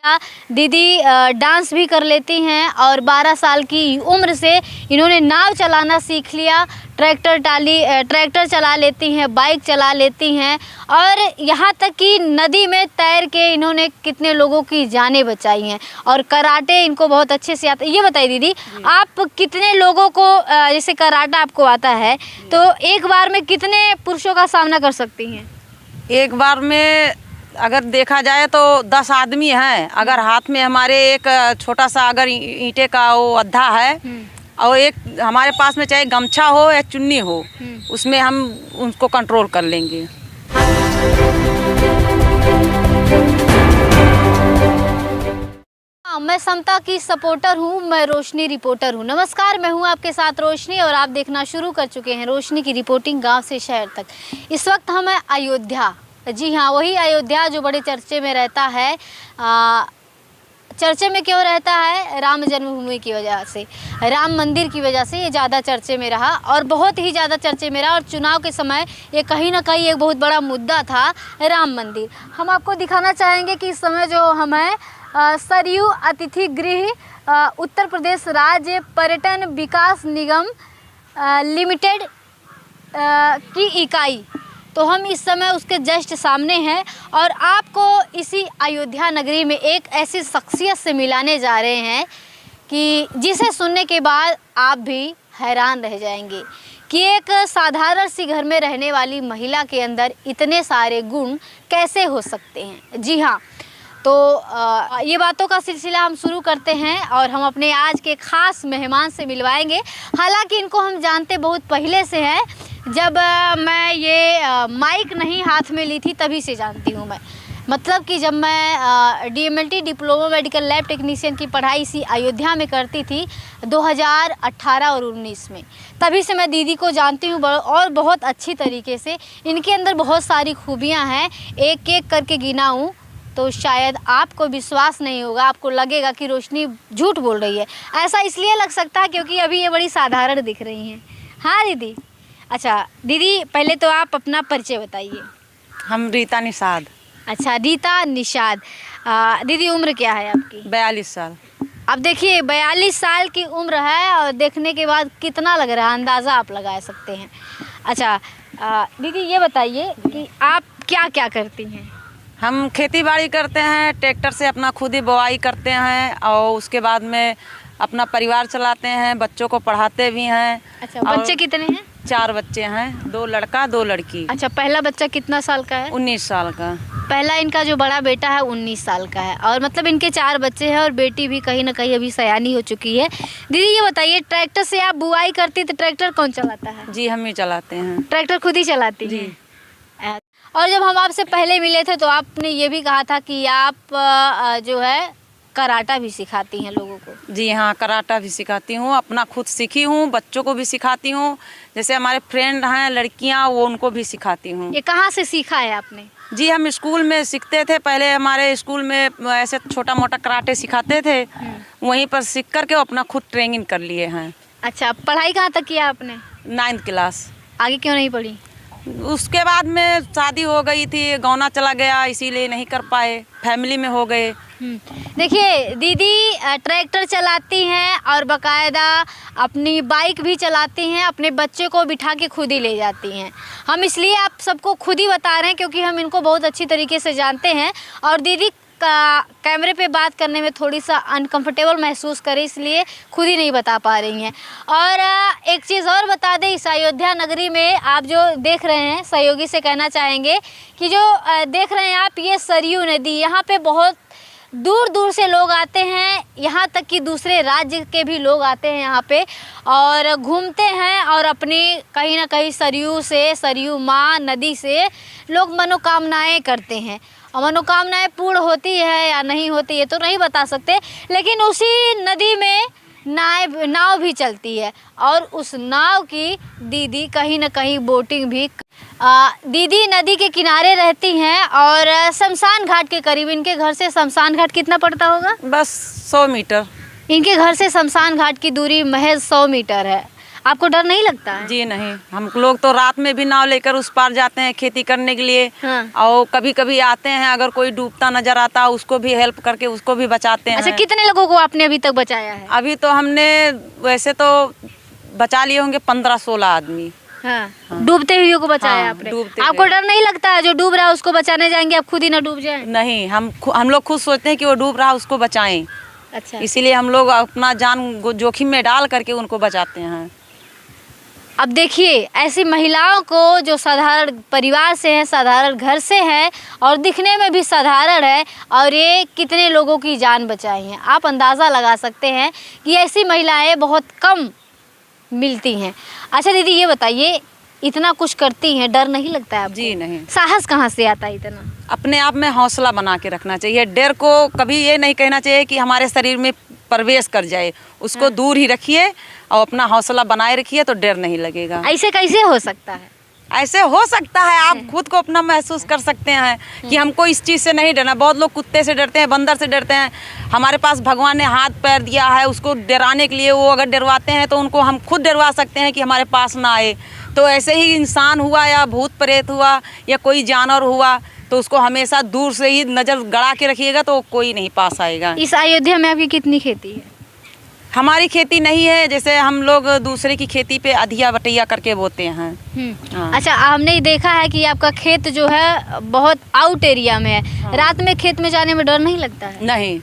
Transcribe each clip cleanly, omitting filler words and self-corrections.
दीदी डांस भी कर लेती हैं और 12 साल की उम्र से इन्होंने नाव चलाना सीख लिया, ट्रैक्टर चला लेती हैं, बाइक चला लेती हैं और यहाँ तक कि नदी में तैर के इन्होंने कितने लोगों की जानें बचाई हैं और कराटे इनको बहुत अच्छे से आता है। ये बताइए दीदी, आप कितने लोगों को जैसे कराटा आपको आता है तो एक बार में कितने पुरुषों का सामना कर सकती हैं? एक बार में अगर देखा जाए तो 10 आदमी हैं। अगर हाथ में हमारे एक छोटा सा अगर ईंटे का वो अद्धा है और एक हमारे पास में चाहे गमछा हो या चुन्नी हो, उसमें हम उनको कंट्रोल कर लेंगे। मैं समता की सपोर्टर हूँ, मैं रोशनी रिपोर्टर हूँ। नमस्कार, मैं हूँ आपके साथ रोशनी और आप देखना शुरू कर चुके हैं रोशनी की रिपोर्टिंग गांव से शहर तक। इस वक्त हम हैं अयोध्या। जी हाँ, वही अयोध्या जो बड़े चर्चे में रहता है। चर्चे में क्यों रहता है? राम जन्मभूमि की वजह से, राम मंदिर की वजह से ये ज़्यादा चर्चे में रहा और बहुत ही ज़्यादा चर्चे में रहा। और चुनाव के समय ये कहीं ना कहीं एक बहुत बड़ा मुद्दा था, राम मंदिर। हम आपको दिखाना चाहेंगे कि इस समय जो हम हैं सरयू अतिथि गृह उत्तर प्रदेश राज्य पर्यटन विकास निगम लिमिटेड की इकाई, तो हम इस समय उसके जस्ट सामने हैं और आपको इसी अयोध्या नगरी में एक ऐसी शख्सियत से मिलाने जा रहे हैं कि जिसे सुनने के बाद आप भी हैरान रह जाएंगे कि एक साधारण सी घर में रहने वाली महिला के अंदर इतने सारे गुण कैसे हो सकते हैं। जी हाँ, तो ये बातों का सिलसिला हम शुरू करते हैं और हम अपने आज के ख़ास मेहमान से मिलवाएंगे। हालांकि इनको हम जानते बहुत पहले से हैं, जब मैं ये माइक नहीं हाथ में ली थी तभी से जानती हूँ मैं। मतलब कि जब मैं DMLT diploma medical lab technician की पढ़ाई इसी अयोध्या में करती थी 2018 और 19 में, तभी से मैं दीदी को जानती हूँ और बहुत अच्छी तरीके से। इनके अंदर बहुत सारी खूबियाँ हैं, एक एक करके गिनाऊँ तो शायद आपको विश्वास नहीं होगा, आपको लगेगा कि रोशनी झूठ बोल रही है। ऐसा इसलिए लग सकता है क्योंकि अभी ये बड़ी साधारण दिख रही हैं। हाँ दीदी। अच्छा दीदी, पहले तो आप अपना परिचय बताइए। हम रीता निषाद। अच्छा, रीता निषाद। दीदी उम्र क्या है आपकी? 42 साल। अब देखिए 42 साल की उम्र है और देखने के बाद कितना लग रहा है अंदाज़ा आप लगा सकते हैं। अच्छा दीदी ये बताइए कि आप क्या क्या करती हैं? हम खेती बाड़ी करते हैं, ट्रैक्टर से अपना खुद ही बुआई करते हैं और उसके बाद में अपना परिवार चलाते हैं, बच्चों को पढ़ाते भी हैं। अच्छा, बच्चे कितने हैं? 4 बच्चे हैं, 2 लड़का 2 लड़की। अच्छा, पहला बच्चा कितना साल का है? 19 साल का। पहला इनका जो बड़ा बेटा है 19 साल का है और मतलब इनके 4 बच्चे हैं और बेटी भी कहीं ना कहीं अभी सयानी हो चुकी है। दीदी ये बताइए, ट्रैक्टर से आप बुआई करती तो ट्रैक्टर कौन चलाता है? जी हम ही चलाते हैं। ट्रैक्टर खुद ही चलाती जी। हैं? और जब हम आपसे पहले मिले थे तो आपने ये भी कहा था कि आप जो है कराटा भी सिखाती हैं लोगों को। जी हाँ, कराटा भी सिखाती हूँ, अपना खुद सीखी हूँ, बच्चों को भी सिखाती हूँ। जैसे हमारे फ्रेंड हैं लड़कियाँ, वो उनको भी सिखाती हूँ। ये कहाँ से सीखा है आपने? जी हम स्कूल में सीखते थे, पहले हमारे स्कूल में ऐसे छोटा मोटा कराटे सिखाते थे, वहीं पर सीख करके अपना खुद ट्रेनिंग कर लिए हैं। अच्छा, पढ़ाई कहाँ तक किया आपने? 9th class. आगे क्यों नहीं पढ़ी? उसके बाद में शादी हो गई थी, गौना चला गया, इसीलिए नहीं कर पाए, फैमिली में हो गए। देखिए दीदी ट्रैक्टर चलाती हैं और बाकायदा अपनी बाइक भी चलाती हैं, अपने बच्चे को बिठा के खुद ही ले जाती हैं। हम इसलिए आप सबको खुद ही बता रहे हैं क्योंकि हम इनको बहुत अच्छी तरीके से जानते हैं और दीदी कैमरे पे बात करने में थोड़ी सा अनकंफर्टेबल महसूस करें इसलिए खुद ही नहीं बता पा रही हैं। और एक चीज़ और बता दें, इस अयोध्या नगरी में आप जो देख रहे हैं, सहयोगी से कहना चाहेंगे कि जो देख रहे हैं आप, ये सरयू नदी, यहाँ पे बहुत दूर दूर से लोग आते हैं, यहाँ तक कि दूसरे राज्य के भी लोग आते हैं यहाँ पे और घूमते हैं और अपनी कहीं ना कहीं सरयू माँ नदी से लोग मनोकामनाएं करते हैं। और मनोकामनाएं पूर्ण होती है या नहीं होती है तो नहीं बता सकते, लेकिन उसी नदी में नाव भी चलती है और उस नाव की दीदी कहीं ना कहीं बोटिंग भी दीदी नदी के किनारे रहती हैं और शमशान घाट के करीब, इनके घर से शमशान घाट कितना पड़ता होगा? बस 100 मीटर। इनके घर से शमशान घाट की दूरी महज 100 मीटर है। आपको डर नहीं लगता है? जी नहीं, हम लोग तो रात में भी नाव लेकर उस पार जाते हैं खेती करने के लिए। हाँ। और कभी कभी आते हैं, अगर कोई डूबता नजर आता उसको भी हेल्प करके उसको भी बचाते हैं। अच्छा, कितने लोगों को आपने अभी तक बचाया है? अभी तो हमने वैसे तो बचा लिए होंगे 15-16 आदमी। हाँ। डूबते हुए को बचाया हाँ, आपने। डूबते आपको हुए। डर नहीं लगता है जो डूब रहा है उसको बचाने जाएंगे आप खुद ही ना डूब जाए? नहीं, हम लोग खुद सोचते हैं कि वो डूब रहा उसको बचाएं, अच्छा। इसीलिए हम लोग अपना जान जोखिम में डाल करके उनको बचाते हैं। अब देखिए, ऐसी महिलाओं को जो साधारण परिवार से हैं, साधारण घर से हैं और दिखने में भी साधारण है, और ये कितने लोगों की जान बचाई हैं। आप अंदाज़ा लगा सकते हैं कि ऐसी महिलाएं बहुत कम मिलती हैं। अच्छा दीदी, ये बताइए, इतना कुछ करती हैं, डर नहीं लगता है आपको? जी नहीं। साहस कहाँ से आता है इतना? अपने आप में हौसला बना के रखना चाहिए। डर को कभी ये नहीं कहना चाहिए कि हमारे शरीर में प्रवेश कर जाए, उसको दूर ही रखिए और अपना हौसला बनाए रखिए तो डर नहीं लगेगा। ऐसे कैसे हो सकता है? ऐसे हो सकता है, आप खुद को अपना महसूस कर सकते हैं कि हमको इस चीज़ से नहीं डरना। बहुत लोग कुत्ते से डरते हैं, बंदर से डरते हैं। हमारे पास भगवान ने हाथ पैर दिया है उसको डराने के लिए। वो अगर डरवाते हैं तो उनको हम खुद डरवा सकते हैं कि हमारे पास ना आए। तो ऐसे ही इंसान हुआ या भूत प्रेत हुआ या कोई जानवर हुआ तो उसको हमेशा दूर से ही नज़र गड़ा के रखिएगा तो कोई नहीं पास आएगा। इस अयोध्या में आपकी कितनी खेती है? हमारी खेती नहीं है, जैसे हम लोग दूसरे की खेती पे अधिया बटैया करके बोते हैं। हाँ। अच्छा, हमने देखा है कि आपका खेत जो है बहुत आउट एरिया में है। हाँ। रात में खेत में जाने में डर नहीं लगता है? नहीं,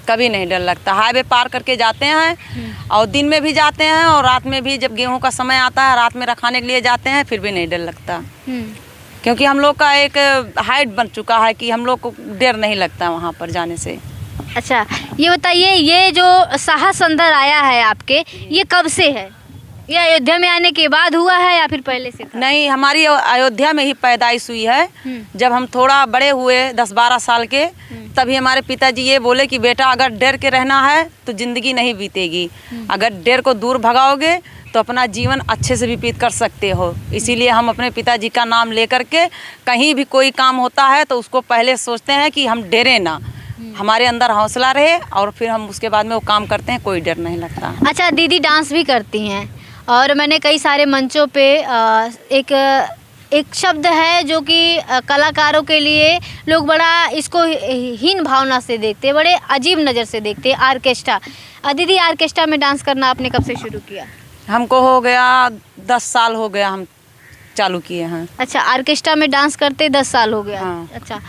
कभी नहीं डर लगता। हाईवे पार करके जाते हैं और दिन में भी जाते हैं और रात में भी, जब गेहूं का समय आता है रात में रखाने के लिए जाते हैं, फिर भी नहीं डर लगता। क्योंकि हम लोग का एक हाइट बन चुका है कि हम लोग को डर नहीं लगता वहाँ पर जाने से। अच्छा, ये बताइए, ये जो साहस अंदर आया है आपके, ये कब से है? ये अयोध्या में आने के बाद हुआ है या फिर पहले से था? नहीं, हमारी अयोध्या में ही पैदाइश हुई है। जब हम थोड़ा बड़े हुए 10-12 साल के, तभी हमारे पिताजी ये बोले कि बेटा अगर डर के रहना है तो ज़िंदगी नहीं बीतेगी। अगर डर को दूर भगाओगे तो अपना जीवन अच्छे से व्यतीत कर सकते हो। इसीलिए हम अपने पिताजी का नाम लेकर के कहीं भी कोई काम होता है तो उसको पहले सोचते हैं कि हम डरे ना, हमारे अंदर हौसला रहे और फिर हम उसके बाद में वो काम करते हैं, कोई डर नहीं लगता। अच्छा दीदी, डांस भी करती हैं और मैंने कई सारे मंचों पे एक शब्द है जो कि कलाकारों के लिए लोग बड़ा इसको हीन भावना से देखते हैं, बड़े अजीब नज़र से देखते हैं, ऑर्केस्ट्रा। दीदी, ऑर्केस्ट्रा में डांस करना आपने कब से शुरू किया? हमको हो गया 10 साल हो गया, हम चालू किए हैं। अच्छा, ऑर्केस्ट्रा में डांस करते 10 साल हो गया। हाँ। अच्छा,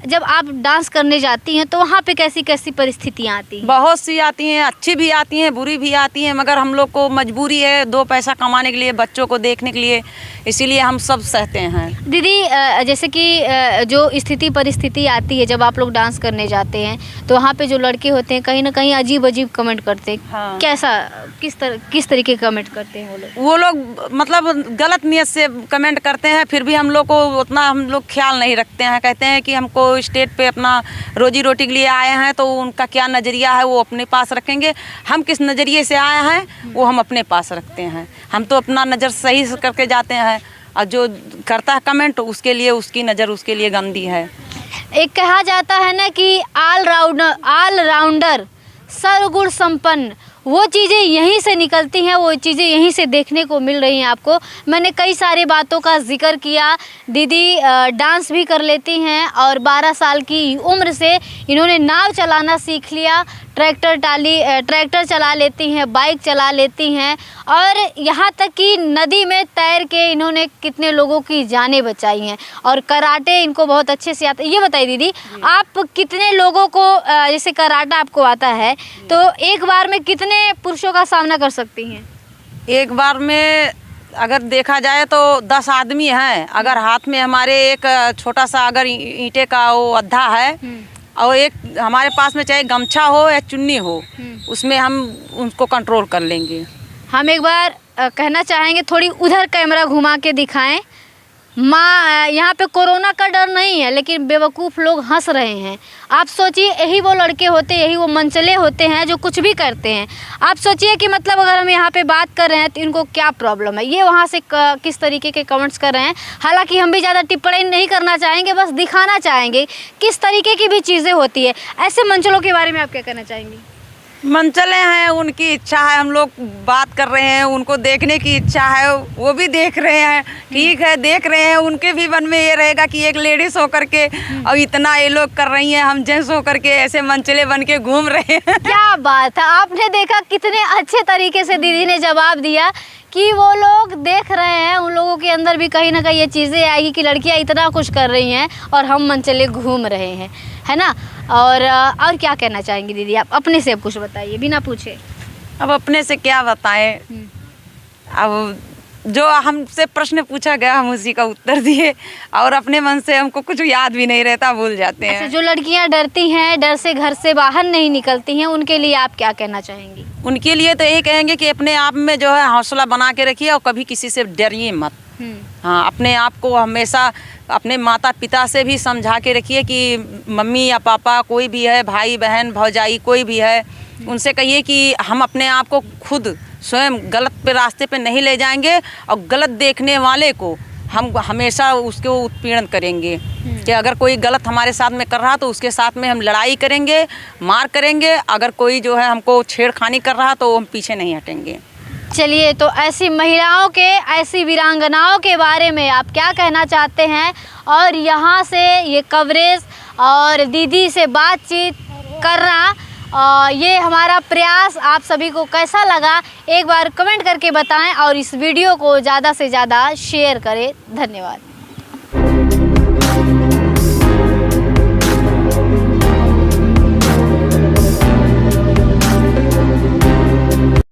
जब आप डांस करने जाती हैं तो वहाँ पे कैसी कैसी परिस्थितियाँ आती हैं? बहुत सी आती हैं, अच्छी भी आती हैं, बुरी भी आती हैं, मगर हम लोग को मजबूरी है 2 पैसा कमाने के लिए, बच्चों को देखने के लिए, इसीलिए हम सब सहते हैं। दीदी, जैसे कि जो स्थिति परिस्थिति आती है जब आप लोग डांस करने जाते हैं तो वहाँ पे जो लड़के होते हैं कहीं ना कहीं अजीब अजीब कमेंट करते हैं। हाँ। कैसा, किस तरीके के कमेंट करते हैं वो लोग मतलब गलत नियत से कमेंट करते हैं, फिर भी हम लोग को उतना हम लोग ख्याल नहीं रखते हैं। कहते हैं कि हमको स्टेट पे अपना रोजी रोटी के लिए आए हैं तो उनका क्या नज़रिया है वो अपने पास रखेंगे, हम किस नज़रिए से आए हैं वो हम अपने पास रखते हैं। हम तो अपना नज़र सही से करके जाते हैं और जो करता है कमेंट उसके लिए उसकी नज़र उसके लिए गंदी है। एक कहा जाता है ना कि ऑल राउंडर सर्वगुण संपन्न, वो चीज़ें यहीं से निकलती हैं, वो चीज़ें यहीं से देखने को मिल रही हैं आपको। मैंने कई सारी बातों का जिक्र किया। दीदी डांस भी कर लेती हैं और 12 साल की उम्र से इन्होंने नाव चलाना सीख लिया, ट्रैक्टर चला लेती हैं, बाइक चला लेती हैं और यहाँ तक कि नदी में तैर के इन्होंने कितने लोगों की जानें बचाई हैं और कराटे इनको बहुत अच्छे से आता है। ये बताइए दीदी, आप कितने लोगों को, जैसे कराटा आपको आता है तो एक बार में कितने पुरुषों का सामना कर सकती हैं? एक बार में अगर देखा जाए तो 10 आदमी हैं। अगर हाथ में हमारे एक छोटा सा अगर ईंटे का वो अद्धा है और एक हमारे पास में चाहे गमछा हो या चुन्नी हो, उसमें हम उनको कंट्रोल कर लेंगे। हम एक बार कहना चाहेंगे, थोड़ी उधर कैमरा घुमा के दिखाएं। माँ, यहाँ पे कोरोना का डर नहीं है लेकिन बेवकूफ़ लोग हंस रहे हैं। आप सोचिए, यही वो लड़के होते, यही वो मंचले होते हैं जो कुछ भी करते हैं। आप सोचिए कि मतलब अगर हम यहाँ पे बात कर रहे हैं तो इनको क्या प्रॉब्लम है। ये वहाँ से किस तरीके के कमेंट्स कर रहे हैं। हालांकि हम भी ज़्यादा टिप्पणी नहीं करना चाहेंगे, बस दिखाना चाहेंगे किस तरीके की भी चीज़ें होती है। ऐसे मंचलों के बारे में आप क्या कहना चाहेंगी? मंचले हैं, उनकी इच्छा है, हम लोग बात कर रहे हैं, उनको देखने की इच्छा है, वो भी देख रहे हैं। ठीक है, देख रहे हैं, उनके भी मन में ये रहेगा कि एक लेडीज होकर के और इतना ये लोग कर रही हैं, हम जेंट्स होकर के ऐसे मंचले बन के घूम रहे हैं। क्या बात है, आपने देखा कितने अच्छे तरीके से दीदी ने जवाब दिया कि वो लोग देख रहे हैं, उन लोगों के अंदर भी कहीं ना कहीं ये चीज़ें आएगी कि लड़कियां इतना कुछ कर रही हैं और हम मंचले घूम रहे हैं, है ना। और क्या कहना चाहेंगी दीदी, आप अपने से अब कुछ बताइए बिना पूछे। अब अपने से क्या बताएं, अब जो हमसे प्रश्न पूछा गया हम उसी का उत्तर दिए, और अपने मन से हमको कुछ याद भी नहीं रहता, भूल जाते हैं। अच्छा, जो लड़कियां डरती हैं, डर से घर से बाहर नहीं निकलती हैं, उनके लिए आप क्या कहना चाहेंगी? उनके लिए तो यही कहेंगे कि अपने आप में जो है हौसला बना के रखिए और कभी किसी से डरिए मत। हाँ, अपने आप को हमेशा अपने माता पिता से भी समझा के रखिए कि मम्मी या पापा कोई भी है, भाई बहन भौजाई कोई भी है, उनसे कहिए कि हम अपने आप को खुद स्वयं गलत पे रास्ते पे नहीं ले जाएंगे और गलत देखने वाले को हम हमेशा उसको उत्पीड़न करेंगे कि अगर कोई गलत हमारे साथ में कर रहा तो उसके साथ में हम लड़ाई करेंगे, मार करेंगे। अगर कोई जो है हमको छेड़खानी कर रहा तो हम पीछे नहीं हटेंगे। चलिए, तो ऐसी महिलाओं के, ऐसी वीरांगनाओं के बारे में आप क्या कहना चाहते हैं, और यहाँ से ये कवरेज और दीदी से बातचीत करना, ये हमारा प्रयास आप सभी को कैसा लगा एक बार कमेंट करके बताएं और इस वीडियो को ज़्यादा से ज़्यादा शेयर करें। धन्यवाद।